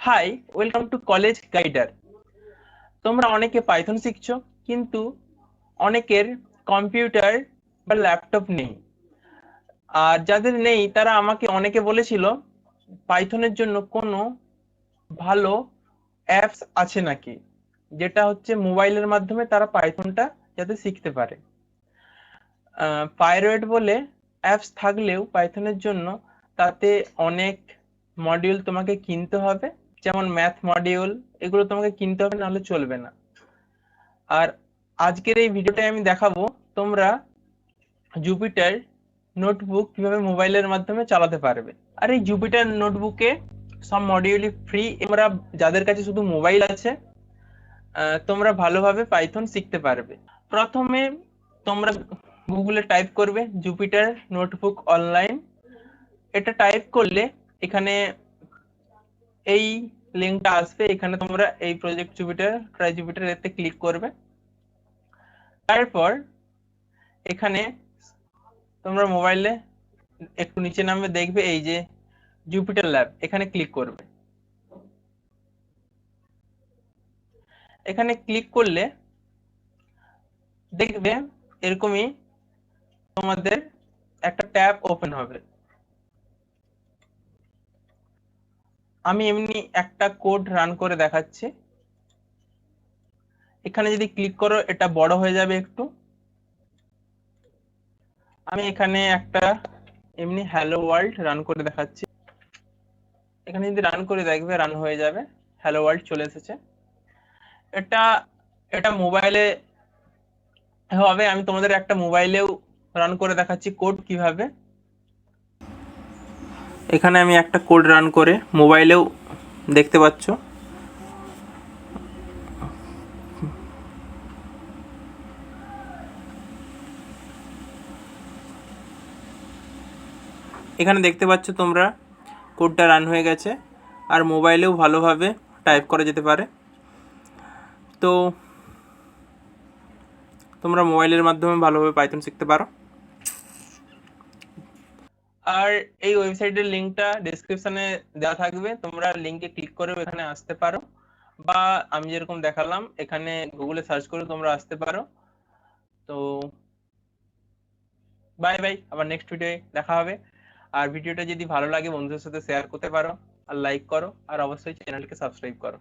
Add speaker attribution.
Speaker 1: High, welcome to college guider. তোমরা অনেকে Python শিখছো, কিন্তু অনেকের কম্পিউটার বা ল্যাপটপ নেই। আর যাদের নেই তারা আমাকে অনেকে বলেছিল পাইথনের জন্য কোনো ভালো অ্যাপস আছে নাকি, যেটা হচ্ছে মোবাইলের মাধ্যমে তারা পাইথনটা যাতে শিখতে পারে। পাইরোয়েট বলে অ্যাপস থাকলেও পাইথনের জন্য তাতে অনেক মডিউল তোমাকে কিনতে হবে, যেমন ম্যাথ মডিউল, এগুলো তোমাকে কিনতে হবে, নাহলে চলবে না। আর আজকের এই ভিডিওটায় আমি দেখাবো তোমরা জুপিটার নোটবুক কিভাবে মোবাইলের মাধ্যমে চালাতে পারবে। আর এই জুপিটার নোটবুকে সব মডিউলই ফ্রি। তোমরা যাদের কাছে শুধু মোবাইল আছে, তোমরা ভালোভাবে পাইথন শিখতে পারবে। প্রথমে তোমরা গুগলে টাইপ করবে জুপিটার নোটবুক অনলাইন। এটা টাইপ করলে এখানে এই লিঙ্কটা আসবে। এখানে তোমরা এই প্রজেক্ট জুপিটার, ট্রাই জুপিটার, এতে ক্লিক করবে। তারপর এখানে তোমরা মোবাইলে একটু নিচে নামবে, দেখবে এই যে জুপিটার ল্যাব, এখানে ক্লিক করবে। এখানে ক্লিক করলে দেখবে এরকমই তোমাদের একটা ট্যাব ওপেন হবে। আমি এমনি একটা কোড রান করে দেখাচ্ছি। এখানে যদি ক্লিক করো এটা বড় হয়ে যাবে একটু। আমি এখানে একটা এমনি হ্যালো ওয়ার্ল্ড রান করে দেখাচ্ছি। এখানে যদি রান করে দেখবে রান হয়ে যাবে, হ্যালো ওয়ার্ল্ড চলে এসেছে। এটা এটা মোবাইলে হবে। আমি তোমাদের একটা মোবাইলেও রান করে দেখাচ্ছি কোড কিভাবে। এখানে আমি একটা কোড রান করে মোবাইলেও দেখতে পাচ্ছ। এখানে দেখতে পাচ্ছ তোমরা কোডটা রান হয়ে গেছে, আর মোবাইলেও ভালোভাবে টাইপ করা যেতে পারে। তো তোমরা মোবাইলের মাধ্যমে ভালোভাবে পাইথন শিখতে পারো। আর এই ওয়েবসাইটের লিঙ্কটা ডেসক্রিপশনে দেওয়া থাকবে, তোমরা লিঙ্কে ক্লিক করে এখানে আসতে পারো, বা আমি যেরকম দেখালাম এখানে গুগলে সার্চ করে তোমরা আসতে পারো। তো বাই বাই, আবার নেক্সট ভিডিওে দেখা হবে। আর ভিডিওটা যদি ভালো লাগে বন্ধুদের সাথে শেয়ার করতে পারো, আর লাইক করো, আর অবশ্যই চ্যানেলকে সাবস্ক্রাইব করো।